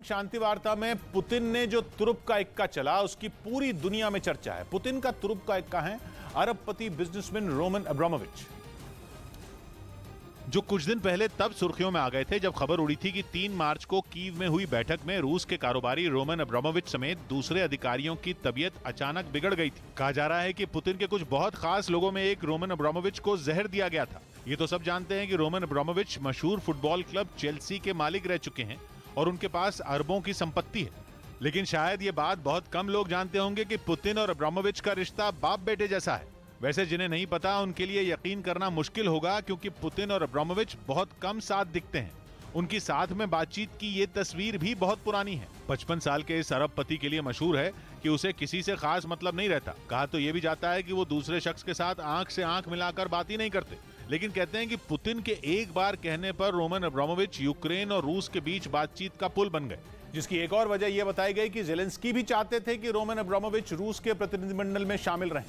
शांति वार्ता में पुतिन ने जो तुरुप का इक्का चला उसकी पूरी दुनिया में चर्चा है। पुतिन का तुरुप का इक्का है अरबपति बिजनेसमैन रोमन अब्रामोविच, जो कुछ दिन पहले तब सुर्खियों में आ गए थे जब खबर उड़ी थी कि 3 मार्च को कीव में हुई बैठक में रूस के कारोबारी रोमन अब्रामोविच समेत दूसरे अधिकारियों की तबीयत अचानक बिगड़ गई थी। कहा जा रहा है कि पुतिन के कुछ बहुत खास लोगों में एक रोमन अब्रामोविच को जहर दिया गया था। ये तो सब जानते हैं कि रोमन अब्रामोविच मशहूर फुटबॉल क्लब चेल्सी के मालिक रह चुके हैं और उनके पास अरबों की संपत्ति है। लेकिन शायद ये बात बहुत कम लोग जानते होंगे कि पुतिन और अब्रामोविच का रिश्ता बाप बेटे जैसा है। वैसे जिन्हें नहीं पता उनके लिए यकीन करना मुश्किल होगा, क्योंकि पुतिन और अब्रामोविच बहुत कम साथ दिखते हैं। उनकी साथ में बातचीत की ये तस्वीर भी बहुत पुरानी है। 55 साल के इस अरबपति के लिए मशहूर है कि उसे किसी से खास मतलब नहीं रहता। कहा तो ये भी जाता है कि वो दूसरे शख्स के साथ आंख से आंख मिलाकर बात ही नहीं करते। लेकिन कहते हैं कि पुतिन के एक बार कहने पर रोमन अब्रामोविच यूक्रेन और रूस के बीच बातचीत का पुल बन गए, जिसकी एक और वजह यह बताई गई कि ज़ेलेंस्की भी चाहते थे कि रोमन अब्रामोविच रूस के प्रतिनिधिमंडल में शामिल रहें।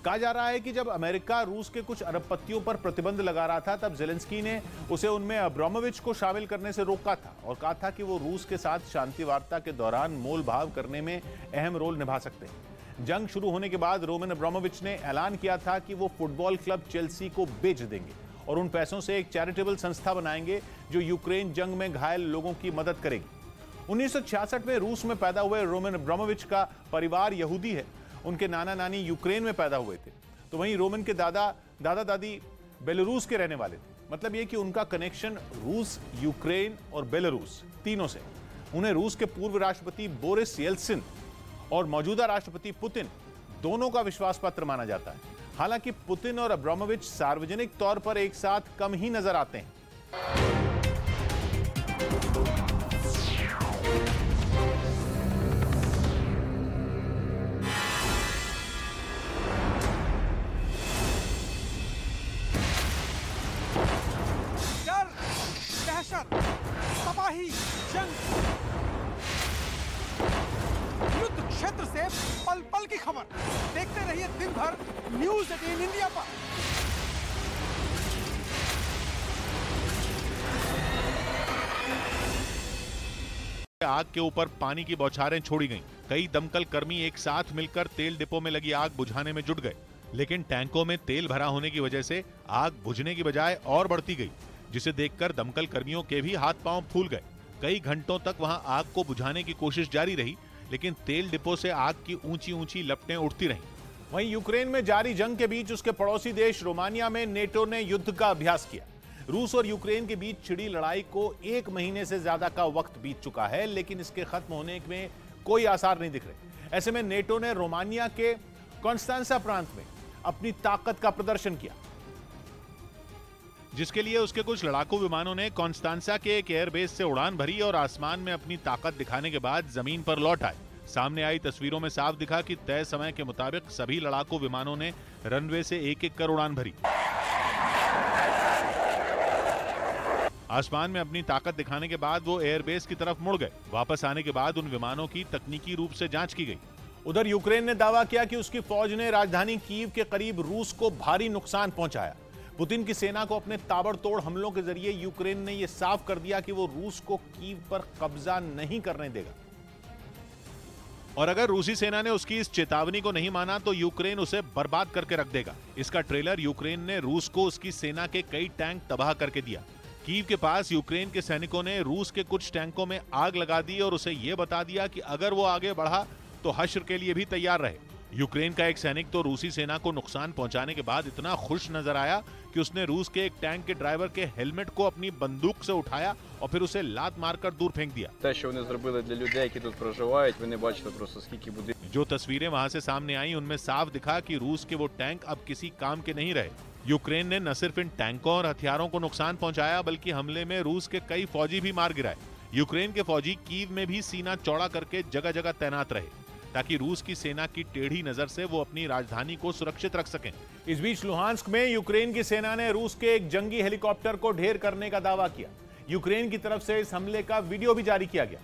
कहा जा रहा है कि जब अमेरिका रूस के कुछ अरबपतियों पर प्रतिबंध लगा रहा था तब ज़ेलेंस्की ने उसे उनमें अब्रामोविच को शामिल करने से रोका था और कहा था कि वो रूस के साथ शांति वार्ता के दौरान मोल भाव करने में अहम रोल निभा सकते हैं। जंग शुरू होने के बाद रोमन अब्रामोविच ने ऐलान किया था कि वो फुटबॉल क्लब चेल्सी को बेच देंगे और उन पैसों से एक चैरिटेबल संस्था बनाएंगे जो यूक्रेन जंग में घायल लोगों की मदद करेगी। 1966 में रूस में पैदा हुए रोमन अब्रामोविच का परिवार यहूदी है। उनके नाना नानी यूक्रेन में पैदा हुए थे, तो वहीं रोमन के दादा दादी बेलारूस के रहने वाले थे। मतलब यह कि उनका कनेक्शन रूस, यूक्रेन और बेलारूस तीनों से। उन्हें रूस के पूर्व राष्ट्रपति बोरिस येल्त्सिन और मौजूदा राष्ट्रपति पुतिन दोनों का विश्वास पात्र माना जाता है। हालांकि पुतिन और अब्रामोविच सार्वजनिक तौर पर एक साथ कम ही नजर आते हैं। तबाही, जंग, युद्ध क्षेत्र से पल पल की खबर देखते रहिए दिन भर न्यूज़ 18 इंडिया पर। आग के ऊपर पानी की बौछारें छोड़ी गईं। कई दमकल कर्मी एक साथ मिलकर तेल डिपो में लगी आग बुझाने में जुट गए, लेकिन टैंकों में तेल भरा होने की वजह से आग बुझने की बजाय और बढ़ती गई, जिसे देखकर दमकल कर्मियों के भी हाथ पांव फूल गए। कई घंटों तक वहां आग को बुझाने की कोशिश जारी रही, लेकिन तेल डिपो से आग की ऊंची ऊंची लपटें उठती रहीं। वहीं यूक्रेन में जारी जंग के बीच उसके पड़ोसी देश रोमानिया में नेटो ने युद्ध का अभ्यास किया। रूस और यूक्रेन के बीच छिड़ी लड़ाई को 1 महीने से ज्यादा का वक्त बीत चुका है, लेकिन इसके खत्म होने में कोई आसार नहीं दिख रहे। ऐसे में नेटो ने रोमानिया के कॉन्स्टेंसा प्रांत में अपनी ताकत का प्रदर्शन किया, जिसके लिए उसके कुछ लड़ाकू विमानों ने कॉन्स्टेंसा के एक एयरबेस से उड़ान भरी और आसमान में अपनी ताकत दिखाने के बाद जमीन पर लौट आए। सामने आई तस्वीरों में साफ दिखा कि तय समय के मुताबिक सभी लड़ाकू विमानों ने रनवे से एक-एक कर उड़ान भरी। आसमान में अपनी ताकत दिखाने के बाद वो एयरबेस की तरफ मुड़ गए। वापस आने के बाद उन विमानों की तकनीकी रूप से जांच की गई। उधर यूक्रेन ने दावा किया कि उसकी फौज ने राजधानी कीव के करीब रूस को भारी नुकसान पहुंचाया। पुतिन की सेना को अपने ताबड़तोड़ हमलों के जरिए यूक्रेन ने यह साफ कर दिया कि वो रूस को कीव पर कब्जा नहीं करने देगा, और अगर रूसी सेना ने उसकी इस चेतावनी को नहीं माना तो यूक्रेन उसे बर्बाद करके रख देगा। इसका ट्रेलर यूक्रेन ने रूस को उसकी सेना के कई टैंक तबाह करके दिया। कीव के पास यूक्रेन के सैनिकों ने रूस के कुछ टैंकों में आग लगा दी और उसे यह बता दिया कि अगर वो आगे बढ़ा तो हश्र के लिए भी तैयार रहे। यूक्रेन का एक सैनिक तो रूसी सेना को नुकसान पहुंचाने के बाद इतना खुश नजर आया कि उसने रूस के एक टैंक के ड्राइवर के हेलमेट को अपनी बंदूक से उठाया और फिर उसे लात मारकर दूर फेंक दिया। जो तस्वीरें वहां से सामने आई उनमें साफ दिखा कि रूस के वो टैंक अब किसी काम के नहीं रहे। यूक्रेन ने न सिर्फ इन टैंकों और हथियारों को नुकसान पहुंचाया, बल्कि हमले में रूस के कई फौजी भी मार गिराए। यूक्रेन के फौजी कीव में भी सीना चौड़ा करके जगह जगह तैनात रहे ताकि रूस की सेना की टेढ़ी नजर से वो अपनी राजधानी को सुरक्षित रख सकें। इस बीच लुहांस्क में यूक्रेन की सेना ने रूस के एक जंगी हेलीकॉप्टर को ढेर करने का दावा किया। यूक्रेन की तरफ से इस हमले का वीडियो भी जारी किया गया,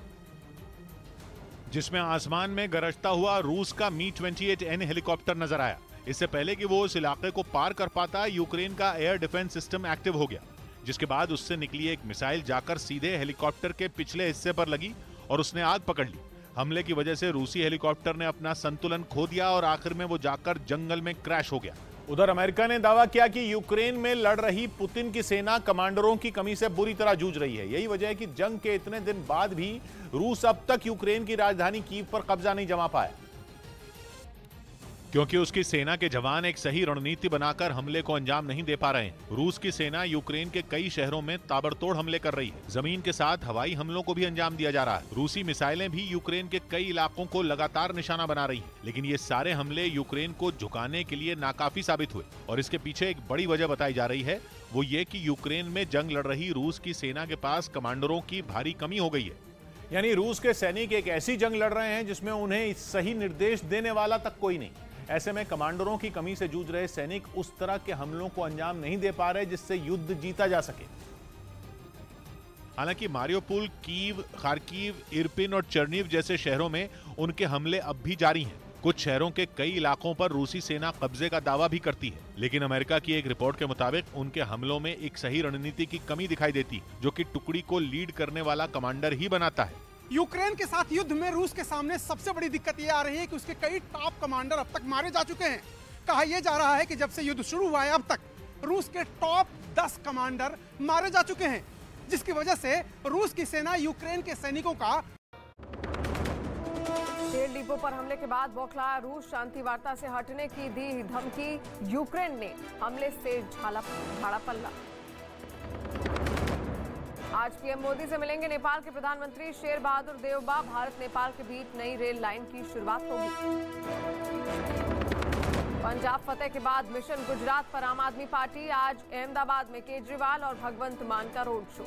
जिसमें आसमान में गरजता हुआ रूस का Mi-28N हेलीकॉप्टर नजर आया। इससे पहले कि वो उस इलाके को पार कर पाता, यूक्रेन का एयर डिफेंस सिस्टम एक्टिव हो गया, जिसके बाद उससे निकली एक मिसाइल जाकर सीधे हेलीकॉप्टर के पिछले हिस्से पर लगी और उसने आग पकड़ ली। हमले की वजह से रूसी हेलीकॉप्टर ने अपना संतुलन खो दिया और आखिर में वो जाकर जंगल में क्रैश हो गया। उधर अमेरिका ने दावा किया कि यूक्रेन में लड़ रही पुतिन की सेना कमांडरों की कमी से बुरी तरह जूझ रही है। यही वजह है कि जंग के इतने दिन बाद भी रूस अब तक यूक्रेन की राजधानी कीव पर कब्जा नहीं जमा पाया, क्योंकि उसकी सेना के जवान एक सही रणनीति बनाकर हमले को अंजाम नहीं दे पा रहे हैं। रूस की सेना यूक्रेन के कई शहरों में ताबड़तोड़ हमले कर रही है। जमीन के साथ हवाई हमलों को भी अंजाम दिया जा रहा है। रूसी मिसाइलें भी यूक्रेन के कई इलाकों को लगातार निशाना बना रही है। लेकिन ये सारे हमले यूक्रेन को झुकाने के लिए नाकाफी साबित हुए और इसके पीछे एक बड़ी वजह बताई जा रही है, वो ये कि यूक्रेन में जंग लड़ रही रूस की सेना के पास कमांडरों की भारी कमी हो गई है। यानी रूस के सैनिक एक ऐसी जंग लड़ रहे हैं जिसमें उन्हें सही निर्देश देने वाला तक कोई नहीं। ऐसे में कमांडरों की कमी से जूझ रहे सैनिक उस तरह के हमलों को अंजाम नहीं दे पा रहे जिससे युद्ध जीता जा सके। हालांकि मारियोपोल, कीव, खार्किव, इरपिन और चर्निव जैसे शहरों में उनके हमले अब भी जारी हैं। कुछ शहरों के कई इलाकों पर रूसी सेना कब्जे का दावा भी करती है, लेकिन अमेरिका की एक रिपोर्ट के मुताबिक उनके हमलों में एक सही रणनीति की कमी दिखाई देती, जो कि टुकड़ी को लीड करने वाला कमांडर ही बनाता है। यूक्रेन के साथ युद्ध में रूस के सामने सबसे बड़ी दिक्कत यह आ रही है कि उसके कई टॉप कमांडर अब तक मारे जा चुके हैं। कहा यह जा रहा है कि जब से युद्ध शुरू हुआ है अब तक रूस के टॉप 10 कमांडर मारे जा चुके हैं, जिसकी वजह से रूस की सेना यूक्रेन के सैनिकों का तेल डिपो पर हमले के बाद बौखलाया रूस, शांति वार्ता से हटने की दी धमकी। यूक्रेन ने हमले से झाड़ा पल्ला। आज पीएम मोदी से मिलेंगे नेपाल के प्रधानमंत्री शेर बहादुर देउबा। भारत नेपाल के बीच नई रेल लाइन की शुरुआत होगी। पंजाब फतेह के बाद मिशन गुजरात पर आम आदमी पार्टी। आज अहमदाबाद में केजरीवाल और भगवंत मान का रोड शो।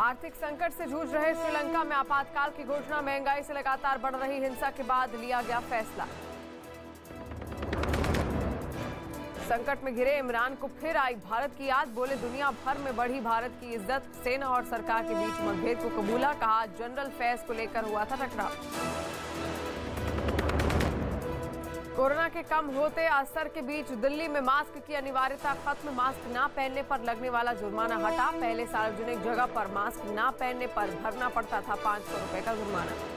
आर्थिक संकट से जूझ रहे श्रीलंका में आपातकाल की घोषणा। महंगाई से लगातार बढ़ रही हिंसा के बाद लिया गया फैसला। संकट में घिरे इमरान को फिर आई भारत की याद। बोले दुनिया भर में बढ़ी भारत की इज्जत। सेना और सरकार के बीच मतभेद को कबूला। कहा जनरल फैज को लेकर हुआ था टकराव। कोरोना के कम होते असर के बीच दिल्ली में मास्क की अनिवार्यता खत्म। मास्क ना पहनने पर लगने वाला जुर्माना हटा। पहले सार्वजनिक जगह पर मास्क ना पहनने पर भरना पड़ता था 500 रुपए का जुर्माना।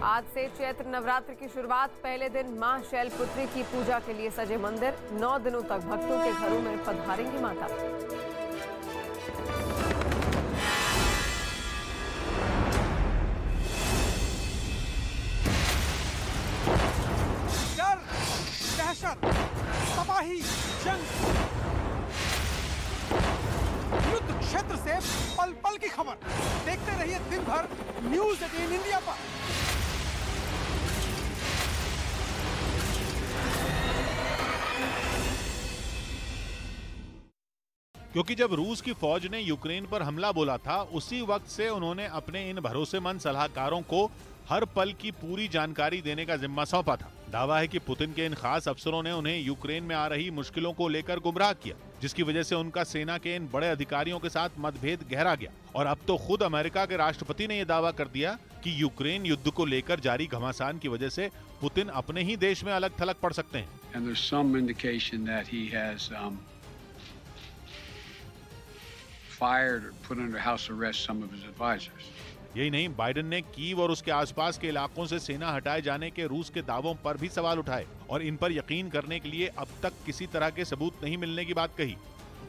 आज से चैत्र नवरात्र की शुरुआत। पहले दिन मां शैलपुत्री की पूजा के लिए सजे मंदिर। 9 दिनों तक भक्तों के घरों में पधारेंगी माता। डर, दहशत, तबाही, जंग, युद्ध क्षेत्र से पल पल की खबर देखते रहिए दिन भर न्यूज़ 18 इंडिया पर। क्योंकि जब रूस की फौज ने यूक्रेन पर हमला बोला था, उसी वक्त से उन्होंने अपने इन भरोसेमंद सलाहकारों को हर पल की पूरी जानकारी देने का जिम्मा सौंपा था। दावा है कि पुतिन के इन खास अफसरों ने उन्हें यूक्रेन में आ रही मुश्किलों को लेकर गुमराह किया, जिसकी वजह से उनका सेना के इन बड़े अधिकारियों के साथ मतभेद गहरा गया। और अब तो खुद अमेरिका के राष्ट्रपति ने यह दावा कर दिया कि यूक्रेन युद्ध को लेकर जारी घमासान की वजह से पुतिन अपने ही देश में अलग थलग पड़ सकते हैं। Fired or put under house arrest some of his advisors. यही नहीं, बाइडेन ने कीव और उसके आसपास के इलाकों से सेना हटाए जाने के रूस के दावों पर भी सवाल उठाए और इन पर यकीन करने के लिए अब तक किसी तरह के सबूत नहीं मिलने की बात कही।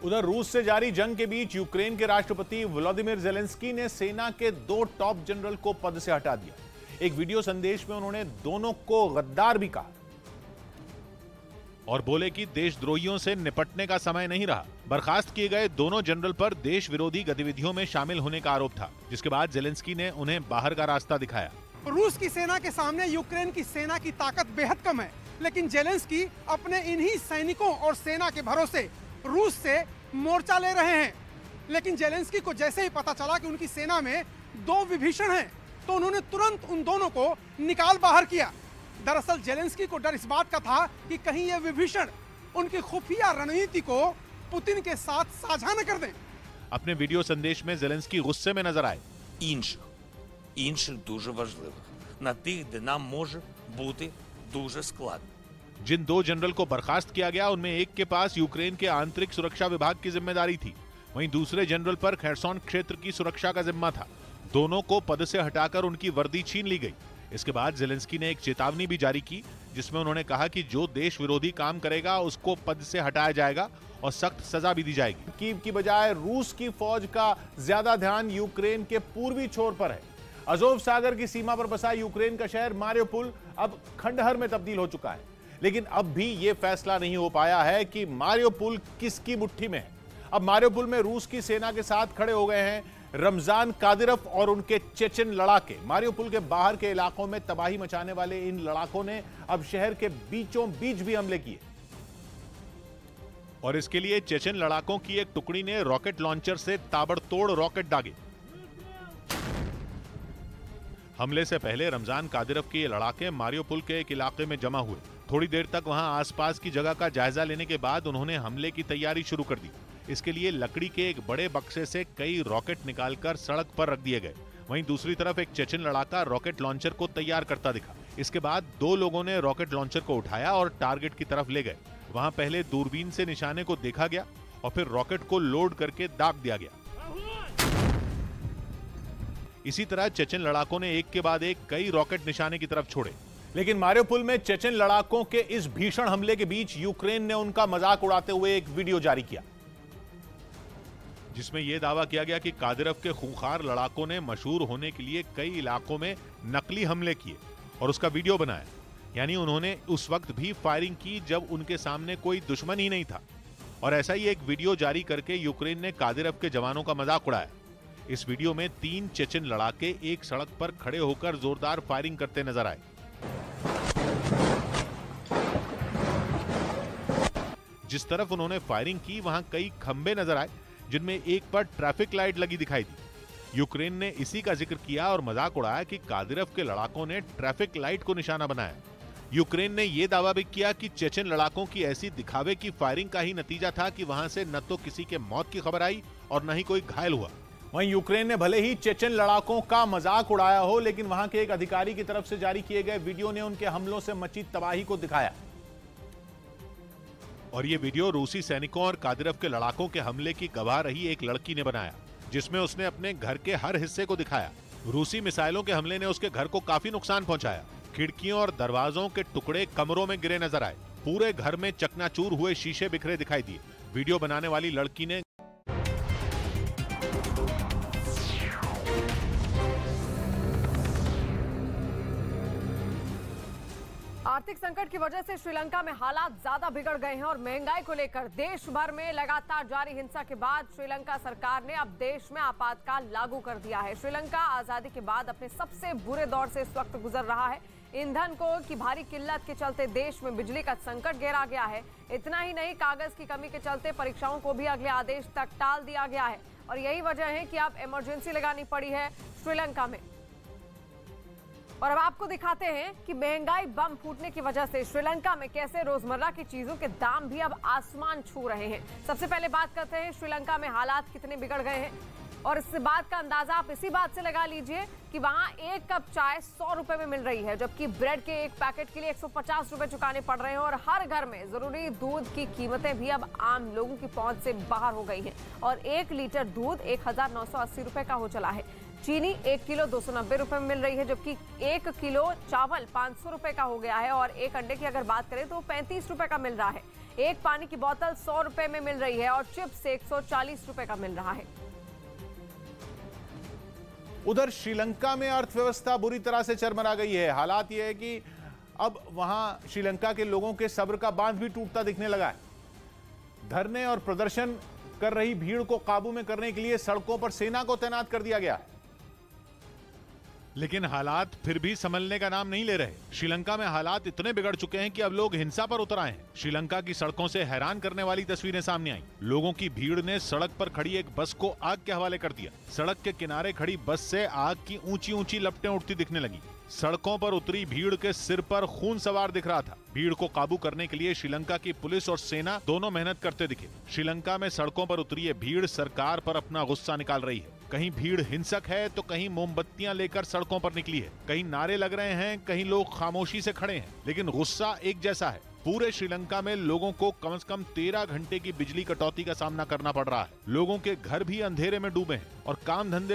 उधर रूस से जारी जंग के बीच यूक्रेन के राष्ट्रपति व्लादिमीर ज़ेलेंस्की ने सेना के 2 टॉप जनरल को पद से हटा दिया। एक वीडियो संदेश में उन्होंने दोनों को गद्दार भी कहा और बोले कि देशद्रोहियों से निपटने का समय नहीं रहा। बर्खास्त किए गए दोनों जनरल पर देश विरोधी गतिविधियों में शामिल होने का आरोप था, जिसके बाद ज़ेलेंस्की ने उन्हें बाहर का रास्ता दिखाया। रूस की सेना के सामने यूक्रेन की सेना की ताकत बेहद कम है, लेकिन ज़ेलेंस्की अपने इन्हीं सैनिकों और सेना के भरोसे रूस से मोर्चा ले रहे हैं। लेकिन ज़ेलेंस्की को जैसे ही पता चला कि उनकी सेना में 2 विभीषण हैं, तो उन्होंने तुरंत उन दोनों को निकाल बाहर किया। दरअसल ज़ेलेंस्की को डर इस बात का था कि कहीं ये विभीषण उनकी खुफिया रणनीति को पुतिन के साथ साझा न कर दें। अपने वीडियो संदेश में ज़ेलेंस्की गुस्से में नजर आए। інших дуже важливих, на тих, де нам може бути дуже складно। जिन 2 जनरल को बर्खास्त किया गया, उनमें एक के पास यूक्रेन के आंतरिक सुरक्षा विभाग की जिम्मेदारी थी। वहीं दूसरे जनरल पर खैरसौन क्षेत्र की सुरक्षा का जिम्मा था। दोनों को पद से हटाकर उनकी वर्दी छीन ली गई। इसके बाद ज़ेलेंस्की ने एक चेतावनी भी जारी की, जिसमें उन्होंने कहा कि जो देश विरोधी काम करेगा उसको पद से हटाया जाएगा और सख्त सजा भी दी जाएगी। कीव की बजाय रूस की फौज का ज्यादा ध्यान यूक्रेन के पूर्वी छोर पर है। अजोव सागर की सीमा पर बसा यूक्रेन का शहर मारियोपोल अब खंडहर में तब्दील हो चुका है, लेकिन अब भी यह फैसला नहीं हो पाया है कि मारियोपोल किसकी मुट्ठी में है। अब मारियोपोल में रूस की सेना के साथ खड़े हो गए हैं रमजान कादिरोव और उनके चेचन लड़ाके। मारियोपोल के बाहर के इलाकों में तबाही मचाने वाले इन लड़ाकों ने अब शहर के बीचों बीच भी हमले किए और इसके लिए चेचन लड़ाकों की एक टुकड़ी ने रॉकेट लॉन्चर से ताबड़तोड़ रॉकेट दागे। हमले से पहले रमजान कादिरोव के ये लड़ाके मारियोपोल के एक इलाके में जमा हुए। थोड़ी देर तक वहां आसपास की जगह का जायजा लेने के बाद उन्होंने हमले की तैयारी शुरू कर दी। इसके लिए लकड़ी के एक बड़े बक्से से कई रॉकेट निकालकर सड़क पर रख दिए गए। वहीं दूसरी तरफ एक चेचन लड़ाका रॉकेट लॉन्चर को तैयार करता दिखा। इसके बाद दो लोगों ने रॉकेट लॉन्चर को उठाया और टारगेट की तरफ ले गए। वहां पहले दूरबीन से निशाने को देखा गया और फिर रॉकेट को लोड करके दाग दिया गया। इसी तरह चेचन लड़ाकों ने एक के बाद एक कई रॉकेट निशाने की तरफ छोड़े। लेकिन मारियोपोल में चेचन लड़ाकों के इस भीषण हमले के बीच यूक्रेन ने उनका मजाक उड़ाते हुए एक वीडियो जारी किया, जिसमें यह दावा किया गया कि कादिरोव के खूंखार लड़ाकों ने मशहूर होने के लिए कई इलाकों में नकली हमले किए और उसका वीडियो बनाया। यानी उन्होंने उस वक्त भी फायरिंग की जब उनके सामने कोई दुश्मन ही नहीं था। और ऐसा ही एक वीडियो जारी करके यूक्रेन ने कादिरोव के जवानों का मजाक उड़ाया। इस वीडियो में 3 चेचन लड़ाके एक सड़क पर खड़े होकर जोरदार फायरिंग करते नजर आए। जिस तरफ उन्होंने फायरिंग की वहां कई खंबे नजर आए, जिनमें एक पर ट्रैफिक लाइट लगी दिखाई दी। यूक्रेन ने इसी का जिक्र किया और मजाक उड़ाया कि कादिरोव के लड़ाकों ने ट्रैफिक लाइट को निशाना बनाया। यूक्रेन ने यह दावा भी किया कि चेचन लड़ाकों की ऐसी दिखावे की फायरिंग का ही नतीजा था कि वहां से न तो किसी के मौत की खबर आई और न ही कोई घायल हुआ। वहीं यूक्रेन ने भले ही चेचन लड़ाकों का मजाक उड़ाया हो, लेकिन वहां के एक अधिकारी की तरफ से जारी किए गए वीडियो ने उनके हमलों से मची तबाही को दिखाया। और ये वीडियो रूसी सैनिकों और कादिरोव के लड़ाकों के हमले की गवाह रही एक लड़की ने बनाया, जिसमें उसने अपने घर के हर हिस्से को दिखाया। रूसी मिसाइलों के हमले ने उसके घर को काफी नुकसान पहुंचाया। खिड़कियों और दरवाजों के टुकड़े कमरों में गिरे नजर आए। पूरे घर में चकनाचूर हुए शीशे बिखरे दिखाई दिए। वीडियो बनाने वाली लड़की ने आर्थिक संकट की वजह से श्रीलंका में हालात ज्यादा बिगड़ गए हैं और महंगाई को लेकर देश भर में लगातार जारी हिंसा के बाद श्रीलंका सरकार ने अब देश में आपातकाल लागू कर दिया है। श्रीलंका आजादी के बाद अपने सबसे बुरे दौर से इस वक्त गुजर रहा है। ईंधन की भारी किल्लत के चलते देश में बिजली का संकट गहरा गया है। इतना ही नहीं, कागज की कमी के चलते परीक्षाओं को भी अगले आदेश तक टाल दिया गया है और यही वजह है कि अब इमरजेंसी लगानी पड़ी है श्रीलंका में। और अब आपको दिखाते हैं कि महंगाई बम फूटने की वजह से श्रीलंका में कैसे रोजमर्रा की चीजों के दाम भी अब आसमान छू रहे हैं। सबसे पहले बात करते हैं श्रीलंका में हालात कितने बिगड़ गए हैं और इस बात का अंदाजा आप इसी बात से लगा लीजिए कि वहां एक कप चाय 100 रुपए में मिल रही है, जबकि ब्रेड के एक पैकेट के लिए 150 रुपए चुकाने पड़ रहे हैं और हर घर में जरूरी दूध की कीमतें भी अब आम लोगों की पहुंच से बाहर हो गई हैं और 1 लीटर दूध 1980 रुपए का हो चला है। चीनी 1 किलो 290 रुपए में मिल रही है, जबकि 1 किलो चावल 500 रुपए का हो गया है और एक अंडे की अगर बात करें तो 35 रुपए का मिल रहा है। एक पानी की बोतल 100 रुपए में मिल रही है और चिप्स 140 रुपए का मिल रहा है। उधर श्रीलंका में अर्थव्यवस्था बुरी तरह से चरमरा गई है। हालात यह है कि अब वहां श्रीलंका के लोगों के सब्र का बांध भी टूटता दिखने लगा है। धरने और प्रदर्शन कर रही भीड़ को काबू में करने के लिए सड़कों पर सेना को तैनात कर दिया गया है। लेकिन हालात फिर भी संभलने का नाम नहीं ले रहे। श्रीलंका में हालात इतने बिगड़ चुके हैं कि अब लोग हिंसा पर उतर आए हैं। श्रीलंका की सड़कों से हैरान करने वाली तस्वीरें सामने आई। लोगों की भीड़ ने सड़क पर खड़ी एक बस को आग के हवाले कर दिया। सड़क के किनारे खड़ी बस से आग की ऊंची ऊंची लपटें उठती दिखने लगी। सड़कों पर उतरी भीड़ के सिर पर खून सवार दिख रहा था। भीड़ को काबू करने के लिए श्रीलंका की पुलिस और सेना दोनों मेहनत करते दिखे। श्रीलंका में सड़कों पर उतरी ये भीड़ सरकार पर अपना गुस्सा निकाल रही है। कहीं भीड़ हिंसक है तो कहीं मोमबत्तियां लेकर सड़कों पर निकली है। कहीं नारे लग रहे हैं, कहीं लोग खामोशी से खड़े हैं, लेकिन गुस्सा एक जैसा है। पूरे श्रीलंका में लोगों को कम से कम 13 घंटे की बिजली कटौती का सामना करना पड़ रहा है। लोगों के घर भी अंधेरे में डूबे हैं और काम धंधे